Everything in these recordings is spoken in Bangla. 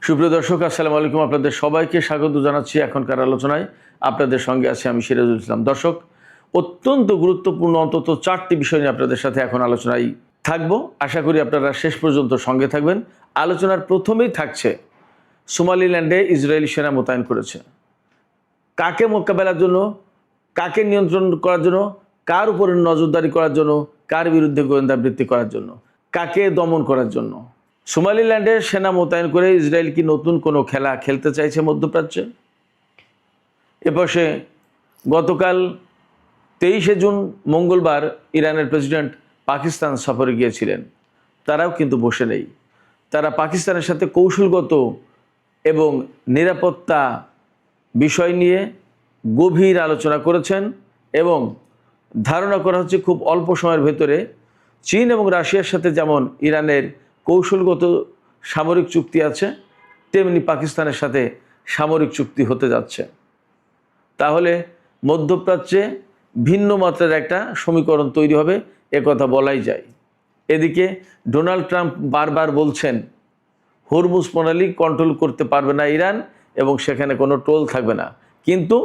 সুপ্রিয় দর্শক, আসসালামু আলাইকুম। আপনাদের সবাইকে স্বাগত জানাচ্ছি এখনকার আলোচনায়। আপনাদের সঙ্গে আছি আমি সিরাজুল ইসলাম। দর্শক, অত্যন্ত গুরুত্বপূর্ণ অন্তত 4টি বিষয় নিয়ে আপনাদের সাথে এখন আলোচনায় থাকবো। আশা করি আপনারা শেষ পর্যন্ত সঙ্গে থাকবেন। আলোচনার প্রথমেই থাকছে সোমালিল্যান্ডে ইসরায়েলি সেনা মোতায়েন করেছে। কাকে মোকাবেলার জন্য, কাকে নিয়ন্ত্রণ করার জন্য, কার উপরে নজরদারি করার জন্য, কার বিরুদ্ধে গোয়েন্দাবৃত্তি করার জন্য, কাকে দমন করার জন্য। সোমালিল্যান্ডে সেনা মোতায়েন করে ইসরায়েল কি নতুন কোনো খেলা খেলতে চাইছে মধ্যপ্রাচ্যে? এপাশে গতকাল 23শে জুন মঙ্গলবার ইরানের প্রেসিডেন্ট পাকিস্তান সফরে গিয়েছিলেন। তারাও কিন্তু বসে নেই। তারা পাকিস্তানের সাথে কৌশলগত এবং নিরাপত্তা বিষয় নিয়ে গভীর আলোচনা করেছেন এবং ধারণা করা হচ্ছে খুব অল্প সময়ের ভেতরে চীন এবং রাশিয়ার সাথে যেমন ইরানের কৌশলগত সামরিক চুক্তি আছে, তেমনি পাকিস্তানের সাথে সামরিক চুক্তি হতে যাচ্ছে। তাহলে মধ্যপ্রাচ্যে ভিন্ন মাত্রার একটা সমীকরণ তৈরি হবে, একথা বলাই যায়। এদিকে ডোনাল্ড ট্রাম্প বারবার বলছেন হরমুজ প্রণালী কন্ট্রোল করতে পারবে না ইরান এবং সেখানে কোনো টোল থাকবে না। কিন্তু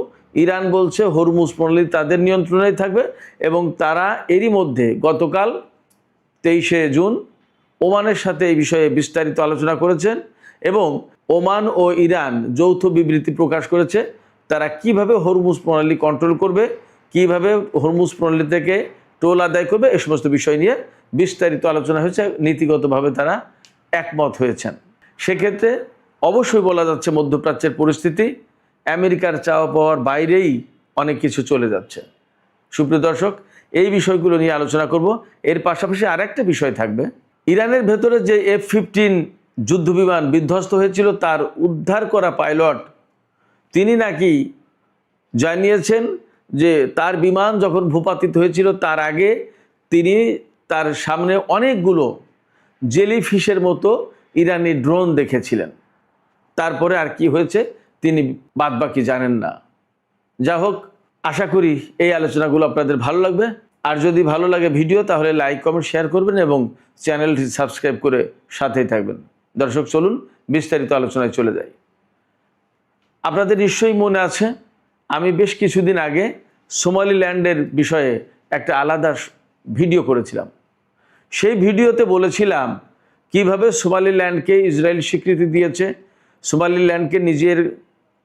ইরান বলছে হরমুজ প্রণালী তাদের নিয়ন্ত্রণেই থাকবে এবং তারা এরই মধ্যে গতকাল 23শে জুন ওমানের সাথে এই বিষয়ে বিস্তারিত আলোচনা করেছেন এবং ওমান ও ইরান যৌথ বিবৃতি প্রকাশ করেছে তারা কিভাবে হরমুজ প্রণালী কন্ট্রোল করবে, কিভাবে হরমুজ প্রণালী থেকে টোল আদায় করবে, এই সমস্ত বিষয় নিয়ে বিস্তারিত আলোচনা হয়েছে। নীতিগতভাবে তারা একমত হয়েছেন। সেক্ষেত্রে অবশ্যই বলা যাচ্ছে মধ্যপ্রাচ্যের পরিস্থিতি আমেরিকার চাওয়া পাওয়ার বাইরেই অনেক কিছু চলে যাচ্ছে। সুপ্রিয় দর্শক, এই বিষয়গুলো নিয়ে আলোচনা করব। এর পাশাপাশি আরেকটা বিষয় থাকবে, ইরানের ভেতরে যে F-15 যুদ্ধবিমান বিধ্বস্ত হয়েছিল তার উদ্ধার করা পাইলট তিনি নাকি জানিয়েছেন যে তার বিমান যখন ভূপাতিত হয়েছিল তার আগে তিনি তার সামনে অনেকগুলো জেলিফিশের মতো ইরানি ড্রোন দেখেছিলেন। তারপরে আর কি হয়েছে তিনি বাদবাকি জানেন না। যা হোক, আশা করি এই আলোচনাগুলো আপনাদের ভালো লাগবে। আর যদি ভালো লাগে ভিডিও তাহলে লাইক, কমেন্ট, শেয়ার করবেন এবং চ্যানেলটি সাবস্ক্রাইব করে সাথেই থাকবেন। দর্শক, চলুন বিস্তারিত আলোচনায় চলে যাই। আপনাদের নিশ্চয়ই মনে আছে আমি বেশ কিছুদিন আগে সোমালিল্যান্ডের বিষয়ে একটা আলাদা ভিডিও করেছিলাম। সেই ভিডিওতে বলেছিলাম কিভাবে সোমালিল্যান্ডকে ইসরায়েল স্বীকৃতি দিয়েছে, সোমালিল্যান্ডকে নিজের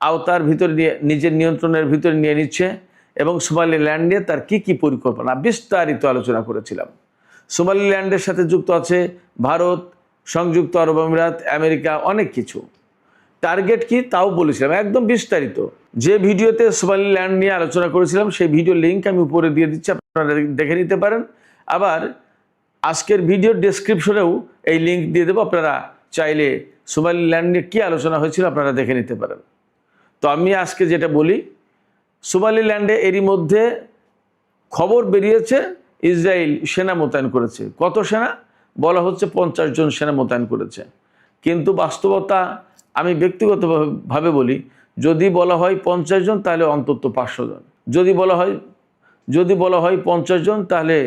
আওতার ভিতরে নিয়ে, নিজের নিয়ন্ত্রণের ভিতরে নিয়ে নিচ্ছে এবং সোমালিল্যান্ড নিয়ে তার কী কী পরিকল্পনা বিস্তারিত আলোচনা করেছিলাম। সোমালিল্যান্ডের সাথে যুক্ত আছে ভারত, সংযুক্ত আরব আমিরাত, আমেরিকা, অনেক কিছু। টার্গেট কি তাও বলেছিলাম একদম বিস্তারিত। যে ভিডিওতে সোমালিল্যান্ড নিয়ে আলোচনা করেছিলাম সেই ভিডিও লিঙ্ক আমি উপরে দিয়ে দিচ্ছি, আপনারা দেখে নিতে পারেন। আবার আজকের ভিডিওর ডেসক্রিপশনেও এই লিঙ্ক দিয়ে দেবো, আপনারা চাইলে সোমালিল্যান্ড নিয়ে কী আলোচনা হয়েছিল আপনারা দেখে নিতে পারেন। তো আমি আজকে যেটা বলি, সোমালিল্যান্ডে এরই মধ্যে খবর বেরিয়েছে ইসরায়েল সেনা মোতায়েন করেছে। কত সেনা? বলা হচ্ছে 50 জন সেনা মোতায়েন করেছে। কিন্তু বাস্তবতা আমি ব্যক্তিগতভাবে বলি, যদি বলা হয় 50 জন তাহলে অন্তত 500 জন। যদি বলা হয় 50 জন তাহলে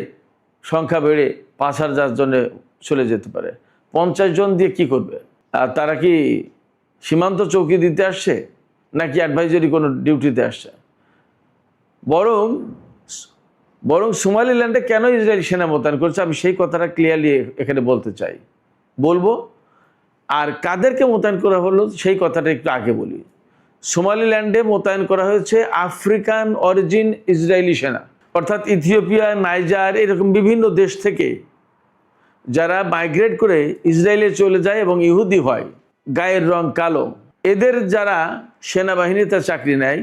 সংখ্যা বেড়ে 5000 জনে চলে যেতে পারে। 50 জন দিয়ে কি করবে? আর তারা কি সীমান্ত চৌকি দিতে আসছে নাকি অ্যাডভাইজারি কোনো ডিউটিতে আসছে? বরং সোমালিল্যান্ডে কেন ইসরায়েল সেনা মোতায়েন করছে আমি সেই কথাটা ক্লিয়ারলি এখানে বলবো। আর কাদেরকে মোতায়েন করা হলো সেই কথাটা একটু আগে বলি। সোমালিল্যান্ডে মোতায়েন করা হয়েছে আফ্রিকান অরিজিন ইসরায়েলি সেনা, অর্থাৎ ইথিওপিয়া, নাইজার, এরকম বিভিন্ন দেশ থেকে যারা মাইগ্রেট করে ইসরায়েলে চলে যায় এবং ইহুদি হয়, গায়ের রং কালো, এদের যারা সেনাবাহিনীতে চাকরি নেয়,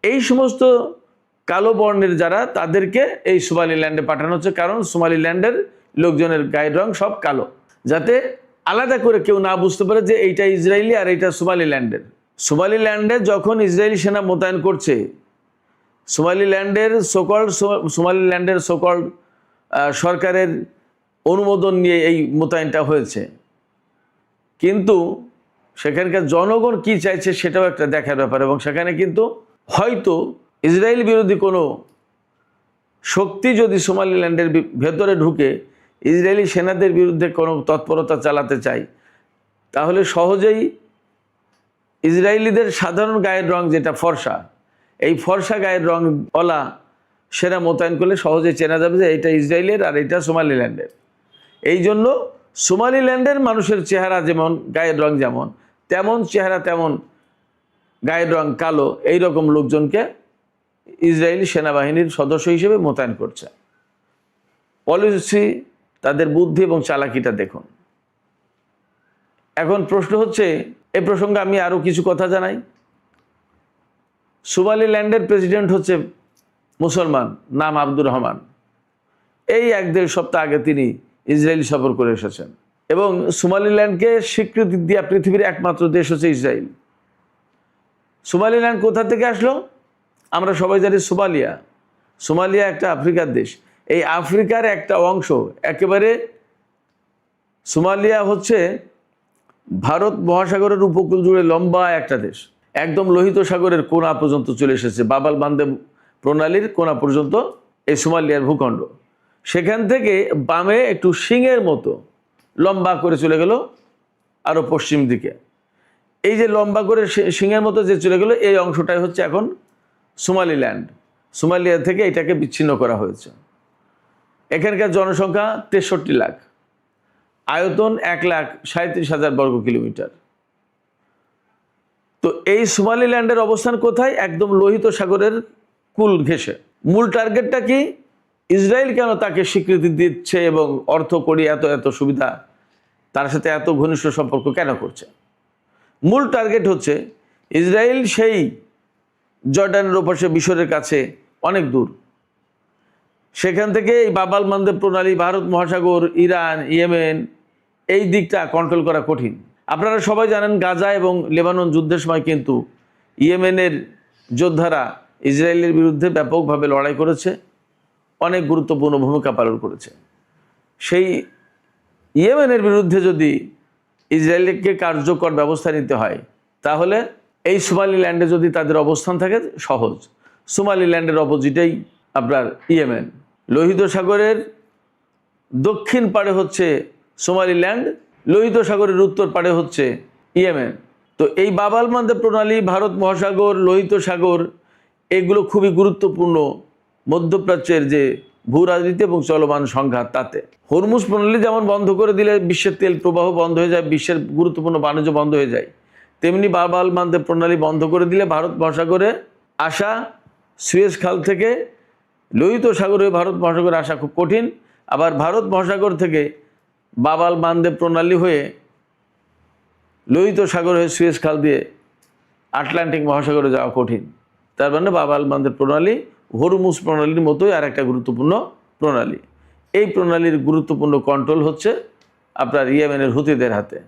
এই সমস্ত কালো বর্ণের যারা তাদেরকে এই সোমালিল্যান্ডে পাঠানো হচ্ছে। কারণ সোমালিল্যান্ডের লোকজনের গায়ের রং সব কালো, যাতে আলাদা করে কেউ না বুঝতে পারে যে এইটা ইসরায়েলি আর এইটা সোমালিল্যান্ডের। সোমালিল্যান্ডে যখন ইসরায়েলি সেনা মোতায়েন করছে, সোমালিল্যান্ডের সোকল্ড সরকারের অনুমোদন নিয়ে এই মোতায়েনটা হয়েছে। কিন্তু সেখানকার জনগণ কি চাইছে সেটাও একটা দেখার ব্যাপার এবং সেখানে কিন্তু হয়তো ইসরায়েল বিরোধী কোনো শক্তি যদি সোমালিল্যান্ডের ভেতরে ঢুকে ইসরায়েলি সেনাদের বিরুদ্ধে কোনো তৎপরতা চালাতে চায়, তাহলে সহজেই ইসরায়েলিদের সাধারণ গায়ের রং যেটা ফর্সা, এই ফর্সা গায়ের রংওয়ালা সেনা মোতায়েন করলে সহজে চেনা যাবে যে এটা ইসরায়েলের আর এটা সোমালিল্যান্ডের। এই জন্য সোমালিল্যান্ডের মানুষের চেহারা যেমন, গায়ের রং যেমন, তেমন চেহারা তেমন গায়ের রং কালো, এই রকম লোকজনকে ইসরায়েলি সেনাবাহিনীর সদস্য হিসেবে মোতায়েন করছে। পলিসি, তাদের বুদ্ধি এবং চালাকিটা দেখুন। এখন প্রশ্ন হচ্ছে, এই প্রসঙ্গে আমি আরও কিছু কথা জানাই। সোমালিল্যান্ডের প্রেসিডেন্ট হচ্ছে মুসলমান, নাম আব্দুর রহমান। এই 1-1.5 সপ্তাহ আগে তিনি ইসরায়েল সফর করে এসেছেন এবং সোমালিল্যান্ডকে স্বীকৃতি দেওয়া পৃথিবীর একমাত্র দেশ হচ্ছে ইসরায়েল। সোমালিল্যান্ড কোথা থেকে আসলো? আমরা সবাই জানি সোমালিয়া। সোমালিয়া একটা আফ্রিকার দেশ। এই আফ্রিকার একটা অংশ, একেবারে সোমালিয়া হচ্ছে ভারত মহাসাগরের উপকূল জুড়ে লম্বা একটা দেশ, একদম লোহিত সাগরের কোণা পর্যন্ত চলে এসেছে। বাবাল বান্দে প্রণালীর কোণা পর্যন্ত এই সোমালিয়ার ভূখণ্ড। সেখান থেকে বামে একটু শিংয়ের মতো লম্বা করে চলে গেল আরও পশ্চিম দিকে। এই যে লম্বা করে শিংয়ের মতো যে চলে গেল, এই অংশটাই হচ্ছে এখন সোমালিল্যান্ড। সোমালিয়া থেকে এটাকে বিচ্ছিন্ন করা হয়েছে। এখানকার জনসংখ্যা 63 লাখ, আয়তন 1,37,000 বর্গ কিলোমিটার। তো এই সোমালিল্যান্ডের অবস্থান কোথায়? একদম লোহিত সাগরের কুল ঘেঁষে। মূল টার্গেটটা কি? ইসরায়েল কেন তাকে স্বীকৃতি দিচ্ছে এবং অর্থ করি এত এত সুবিধা, তার সাথে এত ঘনিষ্ঠ সম্পর্ক কেন করছে? মূল টার্গেট হচ্ছে ইসরায়েল সেই জর্ডানের ওপাশে মিশরের কাছে অনেক দূর, সেখান থেকে এই বাবাল মান্দেব প্রণালী, ভারত মহাসাগর, ইরান, ইয়েমেন, এই দিকটা কন্ট্রোল করা কঠিন। আপনারা সবাই জানেন গাজা এবং লেবানন যুদ্ধের সময় কিন্তু ইয়েমেনের যোদ্ধারা ইসরায়েলের বিরুদ্ধে ব্যাপকভাবে লড়াই করেছে, অনেক গুরুত্বপূর্ণ ভূমিকা পালন করেছে। সেই ইয়েমেনের বিরুদ্ধে যদি ইসরায়েলকে কার্যকর ব্যবস্থা নিতে হয়, তাহলে এই সোমালিল্যান্ডে যদি তাদের অবস্থান থাকে সহজ। সোমালিল্যান্ডের অপোজিটেই আপনার ইয়েমেন। লোহিত সাগরের দক্ষিণ পাড়ে হচ্ছে সোমালিল্যান্ড, লোহিত সাগরের উত্তর পাড়ে হচ্ছে ইয়েমেন। তো এই বাবাল মান্দেব প্রণালী, ভারত মহাসাগর, লোহিত সাগর, এগুলো খুবই গুরুত্বপূর্ণ মধ্যপ্রাচ্যের যে ভূ রাজনীতি এবং চলমান সংঘাত তাতে। হরমুজ প্রণালী যেমন বন্ধ করে দিলে বিশ্বের তেল প্রবাহ বন্ধ হয়ে যায়, বিশ্বের গুরুত্বপূর্ণ বাণিজ্য বন্ধ হয়ে যায়, তেমনি বাবাল মান্দেব প্রণালী বন্ধ করে দিলে ভারত মহাসাগরে আসা, সুয়েজ খাল থেকে লোহিত সাগরে ভারত মহাসাগরে আসা খুব কঠিন। আবার ভারত মহাসাগর থেকে বাবাল মান্দেব প্রণালী হয়ে লোহিত সাগর হয়ে সুয়েজ খাল দিয়ে আটলান্টিক মহাসাগরে যাওয়া কঠিন। তার মানে বাবাল মান্দেব প্রণালী হরমুজ প্রণালীর মতোই আর একটা গুরুত্বপূর্ণ প্রণালী। এই প্রণালীর গুরুত্বপূর্ণ কন্ট্রোল হচ্ছে আপনার ইয়েমেনের হুতিদের হাতে।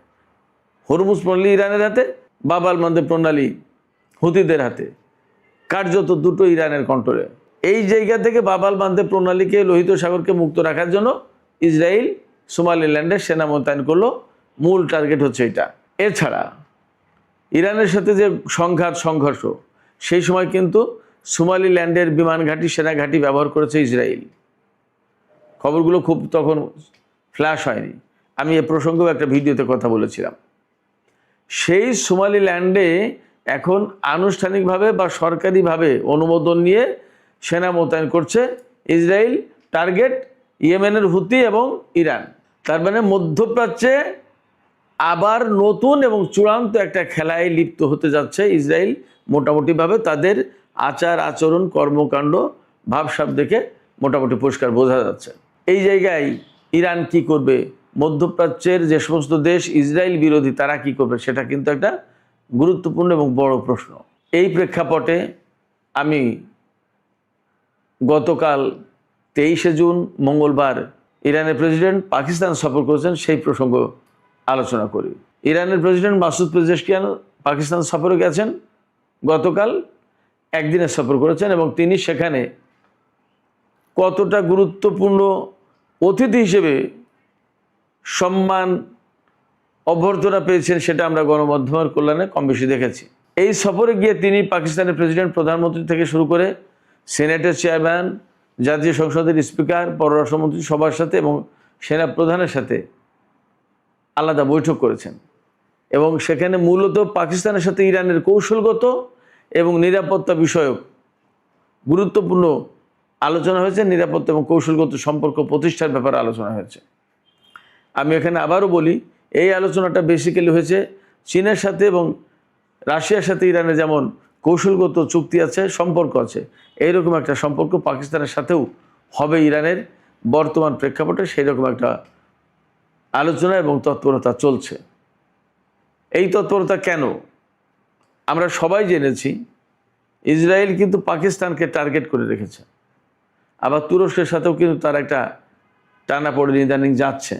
হরমুজ প্রণালী ইরানের হাতে, বাবাল মান্দেব প্রণালী হুতিদের হাতে, কার্যত দুটো ইরানের কন্ট্রোলে। এই জায়গা থেকে বাবাল মান্দেব প্রণালীকে, লোহিত সাগরকে মুক্ত রাখার জন্য ইসরায়েল সোমালিল্যান্ডের সেনা মোতায়েন করলো। মূল টার্গেট হচ্ছে এটা। এছাড়া ইরানের সাথে যে সংঘর্ষ, সেই সময় কিন্তু সোমালিল্যান্ডের বিমান ঘাঁটি, সেনা ঘাঁটি ব্যবহার করেছে ইসরায়েল। খবরগুলো খুব তখন ফ্ল্যাশ হয়নি, আমি এ প্রসঙ্গেও একটা ভিডিওতে কথা বলেছিলাম। সেই সোমালিল্যান্ডে এখন আনুষ্ঠানিকভাবে বা সরকারিভাবে অনুমোদন নিয়ে সেনা মোতায়েন করছে ইসরায়েল। টার্গেট ইয়েমেনের হুতি এবং ইরান। তার মানে মধ্যপ্রাচ্যে আবার নতুন এবং চূড়ান্ত একটা খেলায় লিপ্ত হতে যাচ্ছে ইসরায়েল। মোটামুটিভাবে তাদের আচার আচরণ, কর্মকাণ্ড, ভাবসাব দেখে মোটামুটি পরিষ্কার বোঝা যাচ্ছে। এই জায়গায় ইরান কি করবে, মধ্যপ্রাচ্যের যে সমস্ত দেশ ইসরায়েল বিরোধী তারা কি করবে, সেটা কিন্তু একটা গুরুত্বপূর্ণ এবং বড় প্রশ্ন। এই প্রেক্ষাপটে আমি গতকাল 23শে জুন মঙ্গলবার ইরানের প্রেসিডেন্ট পাকিস্তান সফর করেছেন, সেই প্রসঙ্গ আলোচনা করি। ইরানের প্রেসিডেন্ট মাসুদ পেজেশকিয়ান পাকিস্তান সফরে গেছেন, গতকাল একদিনের সফর করেছেন এবং তিনি সেখানে কতটা গুরুত্বপূর্ণ অতিথি হিসেবে সম্মান অভ্যর্থনা পেয়েছেন সেটা আমরা গণমাধ্যমের কল্যাণে কম বেশি দেখেছি। এই সফরে গিয়ে তিনি পাকিস্তানের প্রেসিডেন্ট, প্রধানমন্ত্রী থেকে শুরু করে সেনেটের চেয়ারম্যান, জাতীয় সংসদের স্পিকার, পররাষ্ট্রমন্ত্রী সবার সাথে এবং সেনা প্রধানের সাথে আলাদা বৈঠক করেছেন। এবং সেখানে মূলত পাকিস্তানের সাথে ইরানের কৌশলগত এবং নিরাপত্তা বিষয়ক গুরুত্বপূর্ণ আলোচনা হয়েছে। নিরাপত্তা এবং কৌশলগত সম্পর্ক প্রতিষ্ঠার ব্যাপারে আলোচনা হয়েছে। আমি এখানে আবারও বলি, এই আলোচনাটা বেসিক্যালি হয়েছে চীনের সাথে এবং রাশিয়ার সাথে ইরানের যেমন কৌশলগত চুক্তি আছে, সম্পর্ক আছে, এইরকম একটা সম্পর্ক পাকিস্তানের সাথেও হবে ইরানের বর্তমান প্রেক্ষাপটে, সেই রকম একটা আলোচনা এবং তৎপরতা চলছে। এই তৎপরতা কেন? আমরা সবাই জেনেছি ইসরায়েল কিন্তু পাকিস্তানকে টার্গেট করে রেখেছে, আবার তুরস্কের সাথেও কিন্তু তার একটা টানাপোড়েন ইদানিং যাচ্ছে।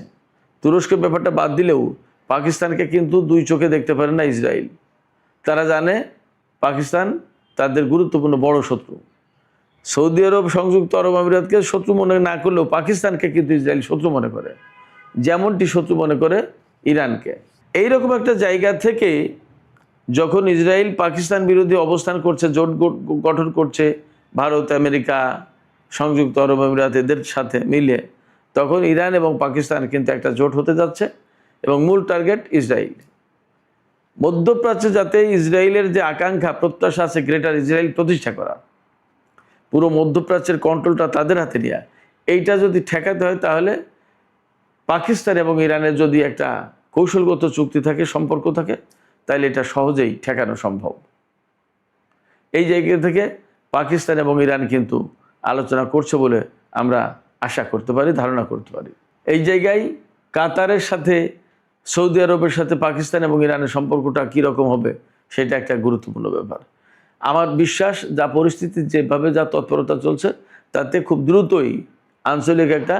তুরস্কের ব্যাপারটা বাদ দিলেও পাকিস্তানকে কিন্তু দুই চোখে দেখতে পারে না ইসরায়েল। তারা জানে পাকিস্তান তাদের গুরুত্বপূর্ণ বড় শত্রু। সৌদি আরব, সংযুক্ত আরব আমিরাতকে শত্রু মনে না করলেও পাকিস্তানকে কিন্তু ইসরায়েল শত্রু মনে করে, যেমনটি শত্রু মনে করে ইরানকে। এইরকম একটা জায়গা থেকে যখন ইসরায়েল পাকিস্তান বিরোধী অবস্থান করছে, জোট গঠন করছে ভারত, আমেরিকা, সংযুক্ত আরব আমিরাত এদের সাথে মিলে, তখন ইরান এবং পাকিস্তান কিন্তু একটা জোট হতে যাচ্ছে এবং মূল টার্গেট ইসরায়েল। মধ্যপ্রাচ্যে যাতে ইসরায়েলের যে আকাঙ্ক্ষা, প্রত্যাশা আছে গ্রেটার ইসরায়েল প্রতিষ্ঠা করা, পুরো মধ্যপ্রাচ্যের কন্ট্রোলটা তাদের হাতে নেওয়া, এইটা যদি ঠেকাতে হয় তাহলে পাকিস্তান এবং ইরানের যদি একটা কৌশলগত চুক্তি থাকে, সম্পর্ক থাকে, তাহলে এটা সহজেই ঠেকানো সম্ভব। এই জায়গা থেকে পাকিস্তান এবং ইরান কিন্তু আলোচনা করছে বলে আমরা আশা করতে পারি, ধারণা করতে পারি। এই জায়গায় কাতারের সাথে, সৌদি আরবের সাথে পাকিস্তান এবং ইরানের সম্পর্কটা কীরকম হবে সেটা একটা গুরুত্বপূর্ণ ব্যাপার। আমার বিশ্বাস যা পরিস্থিতি, যেভাবে যা তৎপরতা চলছে, তাতে খুব দ্রুতই আঞ্চলিক একটা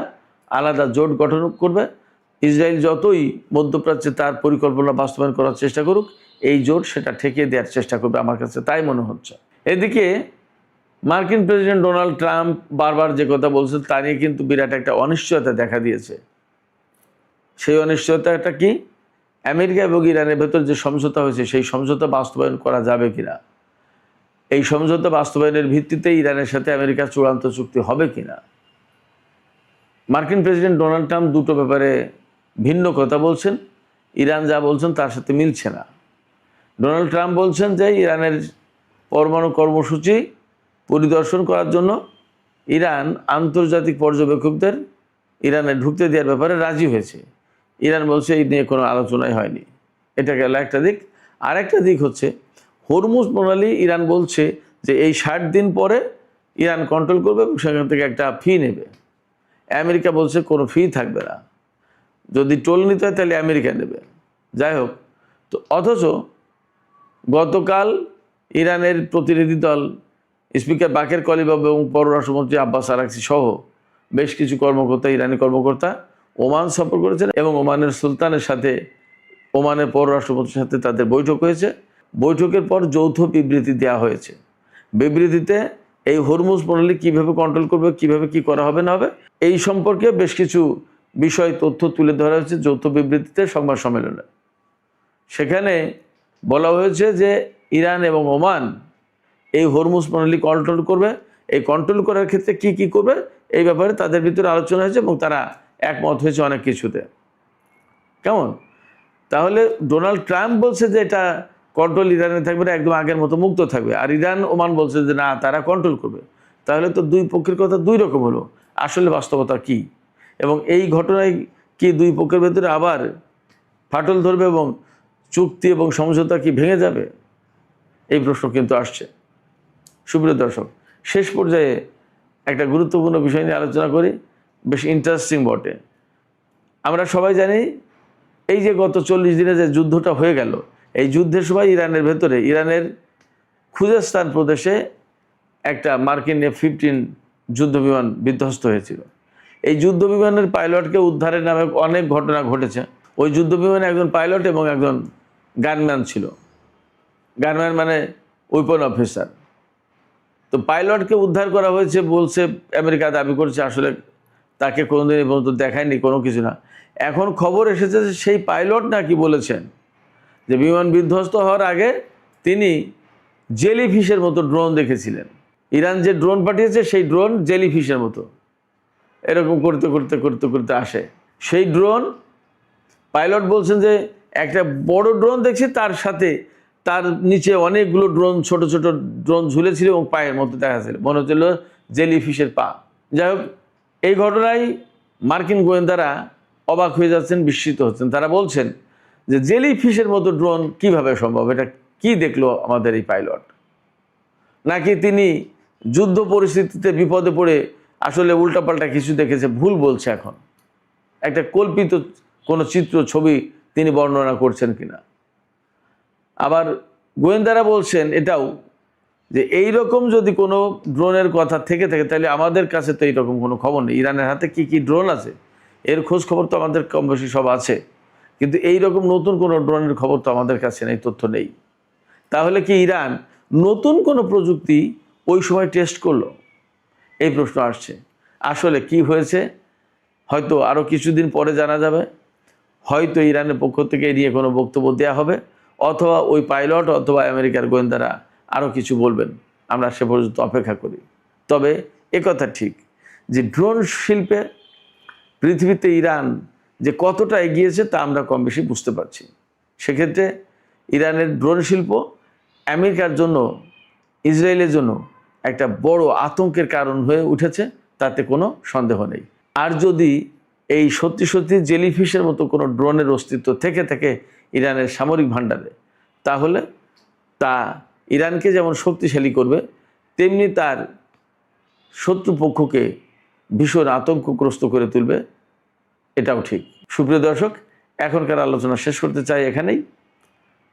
আলাদা জোট গঠন করবে। ইসরায়েল যতই মধ্যপ্রাচ্যে তার পরিকল্পনা বাস্তবায়ন করার চেষ্টা করুক, এই জোট সেটা ঠেকিয়ে দেওয়ার চেষ্টা করবে, আমার কাছে তাই মনে হচ্ছে। এদিকে মার্কিন প্রেসিডেন্ট ডোনাল্ড ট্রাম্প বারবার যে কথা বলছেন তা নিয়ে কিন্তু বিরাট একটা অনিশ্চয়তা দেখা দিয়েছে। সেই অনিশ্চয়তাটা কি? আমেরিকা এবং ইরানের ভেতর যে সমঝোতা হয়েছে, সেই সমঝোতা বাস্তবায়ন করা যাবে কিনা, এই সমঝোতা বাস্তবায়নের ভিত্তিতে ইরানের সাথে আমেরিকার চূড়ান্ত চুক্তি হবে কিনা। মার্কিন প্রেসিডেন্ট ডোনাল্ড ট্রাম্প দুটো ব্যাপারে ভিন্ন কথা বলছেন। ইরান যা বলছেন তার সাথে মিলছে না। ডোনাল্ড ট্রাম্প বলছেন যে ইরানের পরমাণু কর্মসূচি পরিদর্শন করার জন্য ইরান আন্তর্জাতিক পর্যবেক্ষকদের ইরানে ঢুকতে দেওয়ার ব্যাপারে রাজি হয়েছে। ইরান বলছে এই নিয়ে কোনো আলোচনাই হয়নি। এটা গেল একটা দিক। আর একটা দিক হচ্ছে হরমুজ প্রণালী। ইরান বলছে যে এই 60 দিন পরে ইরান কন্ট্রোল করবে এবং সেখান থেকে একটা ফি নেবে। আমেরিকা বলছে কোনো ফি থাকবে না, যদি টোল নিতে হয় তাহলে আমেরিকা নেবে। যাই হোক, তো অথচ গতকাল ইরানের প্রতিনিধি দল, স্পিকার বাকের কলিবাব এবং পররাষ্ট্রমন্ত্রী আব্বাস আরাকচি সহ বেশ কিছু কর্মকর্তা, ইরানি কর্মকর্তা ওমান সফর করেছেন এবং ওমানের সুলতানের সাথে, ওমানের পররাষ্ট্রমন্ত্রীর সাথে তাদের বৈঠক হয়েছে। বৈঠকের পর যৌথ বিবৃতি দেওয়া হয়েছে। বিবৃতিতে এই হরমুজ প্রণালী কীভাবে কন্ট্রোল করবে, কীভাবে কী করা হবে না হবে, এই সম্পর্কে বেশ কিছু বিষয়, তথ্য তুলে ধরা হয়েছে যৌথ বিবৃতিতে, সংবাদ সম্মেলনে। সেখানে বলা হয়েছে যে ইরান এবং ওমান এই হরমুজ প্রণালী কন্ট্রোল করবে। এই কন্ট্রোল করার ক্ষেত্রে কি কি করবে এই ব্যাপারে তাদের ভিতরে আলোচনা হয়েছে এবং তারা একমত হয়েছে অনেক কিছুতে। কেমন? তাহলে ডোনাল্ড ট্রাম্প বলছে যে এটা কন্ট্রোল ইরানে থাকবে না, একদম আগের মতো মুক্ত থাকবে, আর ইরান ওমান বলছে যে না, তারা কন্ট্রোল করবে। তাহলে তো দুই পক্ষের কথা দুই রকম হলো। আসলে বাস্তবতা কি? এবং এই ঘটনায় কি দুই পক্ষের ভেতরে আবার ফাটল ধরবে এবং চুক্তি এবং সমঝোতা কি ভেঙে যাবে? এই প্রশ্ন কিন্তু আসছে। সুপ্রিয় দর্শক, শেষ পর্যায়ে একটা গুরুত্বপূর্ণ বিষয় নিয়ে আলোচনা করি, বেশ ইন্টারেস্টিং বটে। আমরা সবাই জানি এই যে গত 40 দিনে যে যুদ্ধটা হয়ে গেল, এই যুদ্ধের সময় ইরানের ভেতরে, ইরানের খুজেস্তান প্রদেশে একটা মার্কিন F-15 যুদ্ধবিমান বিধ্বস্ত হয়েছিল। এই যুদ্ধবিমানের পাইলটকে উদ্ধারের নামে অনেক ঘটনা ঘটেছে। ওই যুদ্ধবিমানে একজন পাইলট এবং একজন গানম্যান ছিল। গানম্যান মানে ওয়েপন অফিসার। তো পাইলটকে উদ্ধার করা হয়েছে বলছে, আমেরিকা দাবি করছে, আসলে তাকে কোনোদিন এই পর্যন্ত দেখায়নি, কোনো কিছু না। এখন খবর এসেছে যে সেই পাইলট নাকি বলেছেন যে বিমান বিধ্বস্ত হওয়ার আগে তিনি জেলিফিশের মতো ড্রোন দেখেছিলেন। ইরান যে ড্রোন পাঠিয়েছে সেই ড্রোন জেলিফিশের মতো এরকম করতে করতে করতে করতে আসে। সেই ড্রোন পাইলট বলছেন যে একটা বড় ড্রোন দেখছি, তার সাথে তার নিচে অনেকগুলো ড্রোন, ছোট ছোট ড্রোন ঝুলেছিল এবং পায়ের মধ্যে দেখা যাচ্ছিল, মনে হচ্ছিল জেলি ফিশের পা। যাই হোক, এই ঘটনায় মার্কিন গোয়েন্দারা অবাক হয়ে যাচ্ছেন, বিস্মিত হচ্ছেন। তারা বলছেন যে জেলি ফিশের মতো ড্রোন কিভাবে সম্ভব, এটা কি দেখলো আমাদের এই পাইলট? নাকি তিনি যুদ্ধ পরিস্থিতিতে বিপদে পড়ে আসলে উল্টাপাল্টা কিছু দেখেছে, ভুল বলছে? এখন একটা কল্পিত কোনো চিত্র, ছবি তিনি বর্ণনা করছেন কিনা। আবার গোয়েন্দারা বলছেন এটাও যে এই রকম যদি কোনো ড্রোনের কথা থেকে থাকে, তাহলে আমাদের কাছে তো এইরকম কোনো খবর নেই। ইরানের হাতে কি কি ড্রোন আছে এর খোঁজ খবর তো আমাদের কম বেশি সব আছে, কিন্তু এই রকম নতুন কোনো ড্রোনের খবর তো আমাদের কাছে নেই, তথ্য নেই। তাহলে কি ইরান নতুন কোনো প্রযুক্তি ওই সময় টেস্ট করলো? এই প্রশ্ন আসছে। আসলে কি হয়েছে হয়তো আরও কিছুদিন পরে জানা যাবে। হয়তো ইরানের পক্ষ থেকে এ নিয়ে কোনো বক্তব্য দেওয়া হবে, অথবা ওই পাইলট অথবা আমেরিকার গোয়েন্দারা আরও কিছু বলবেন। আমরা সে পর্যন্ত অপেক্ষা করি। তবে একথা ঠিক যে ড্রোন শিল্পে পৃথিবীতে ইরান যে কতটা এগিয়েছে তা আমরা কম বেশি বুঝতে পারছি। সেক্ষেত্রে ইরানের ড্রোন শিল্প আমেরিকার জন্য, ইসরায়েলের জন্য একটা বড় আতঙ্কের কারণ হয়ে উঠেছে, তাতে কোনো সন্দেহ নেই। আর যদি এই সত্যি সত্যি জেলিফিশের মতো কোনো ড্রোনের অস্তিত্ব থেকে থাকে ইরানের সামরিক ভাণ্ডারে, তাহলে তা ইরানকে যেমন শক্তিশালী করবে, তেমনি তার শত্রুপক্ষকে ভীষণ আতঙ্কগ্রস্ত করে তুলবে, এটাও ঠিক। সুপ্রিয় দর্শক, এখনকার আলোচনা শেষ করতে চাই এখানেই।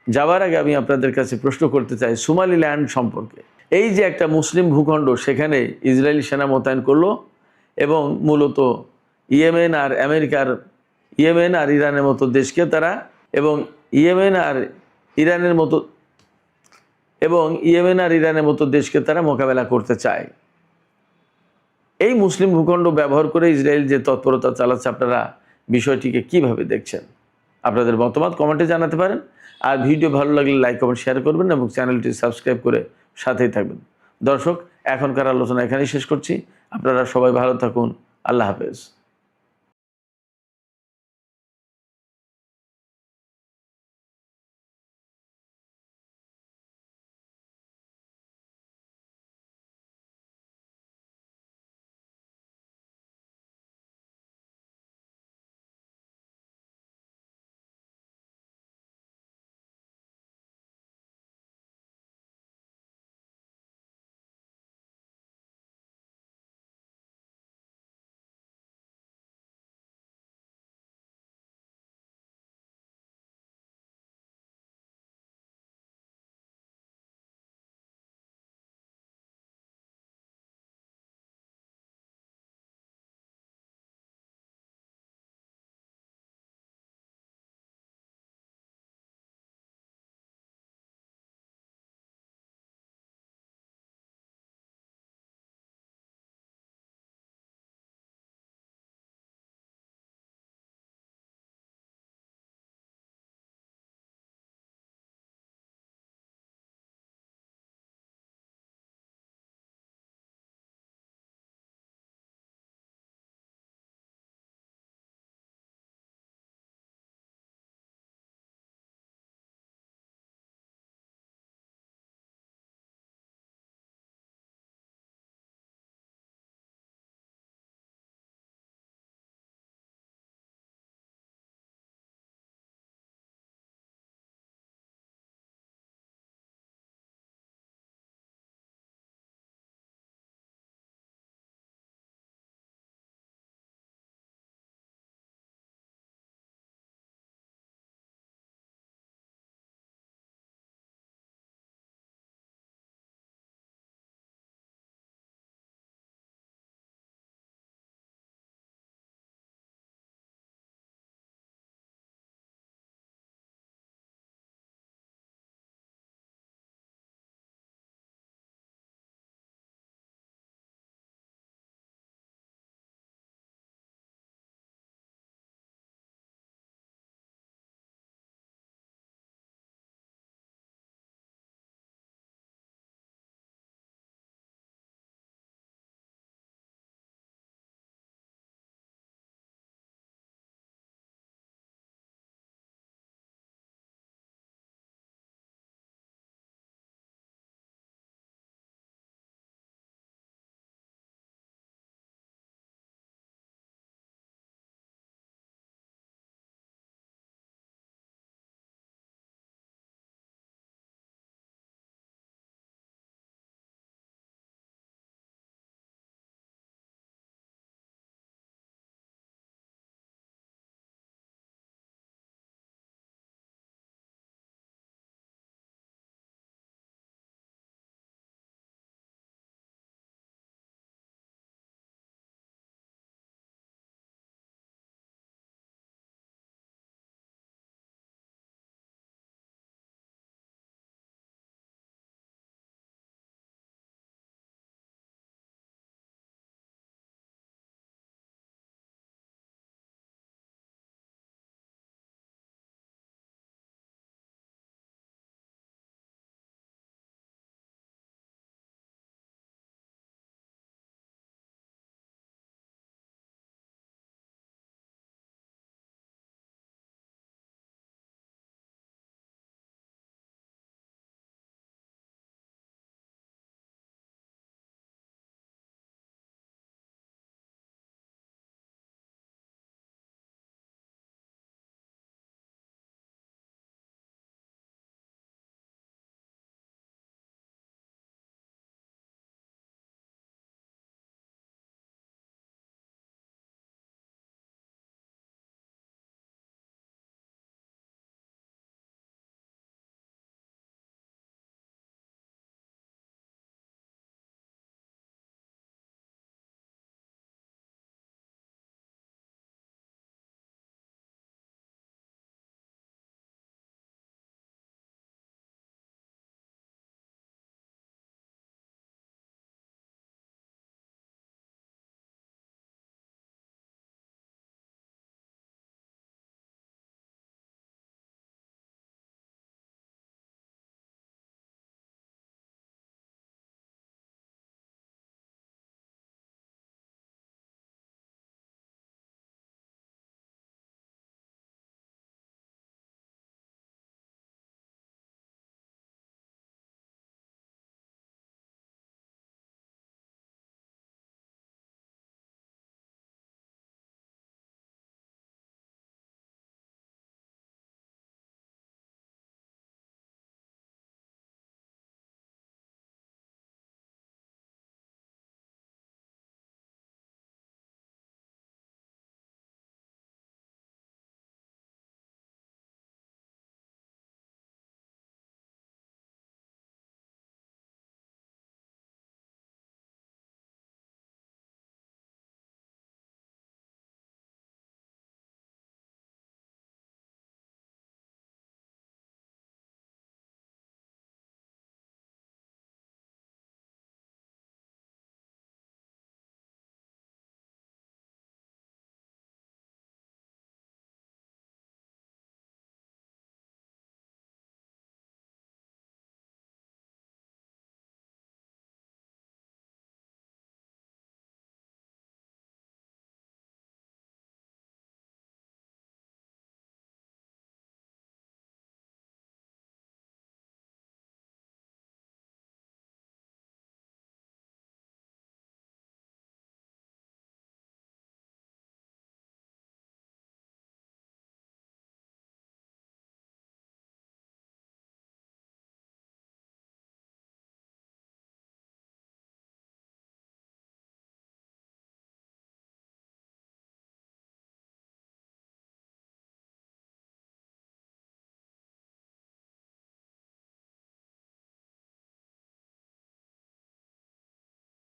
যাওয়ার আগে আমি আপনাদের কাছে প্রশ্ন করতে চাই সোমালিল্যান্ড সম্পর্কে। এই যে একটা মুসলিম ভূখণ্ড, সেখানে ইসরায়েলি সেনা মোতায়েন করলো এবং মূলত ইয়েমেন আর ইরানের মতো দেশকে তারা ইয়েমেন আর ইরানের মতো দেশকে তারা মোকাবেলা করতে চায়। এই মুসলিম ভূখণ্ড ব্যবহার করে ইসরায়েল যে তৎপরতা চালাচ্ছে, আপনারা বিষয়টিকে কিভাবে দেখছেন? আপনাদের মতামত কমেন্টে জানাতে পারেন। আর ভিডিও ভালো লাগলে লাইক, কমেন্ট, শেয়ার করবেন এবং চ্যানেলটি সাবস্ক্রাইব করে সাথেই থাকবেন। দর্শক, এখনকার আলোচনা এখানেই শেষ করছি। আপনারা সবাই ভালো থাকুন। আল্লাহ হাফেজ।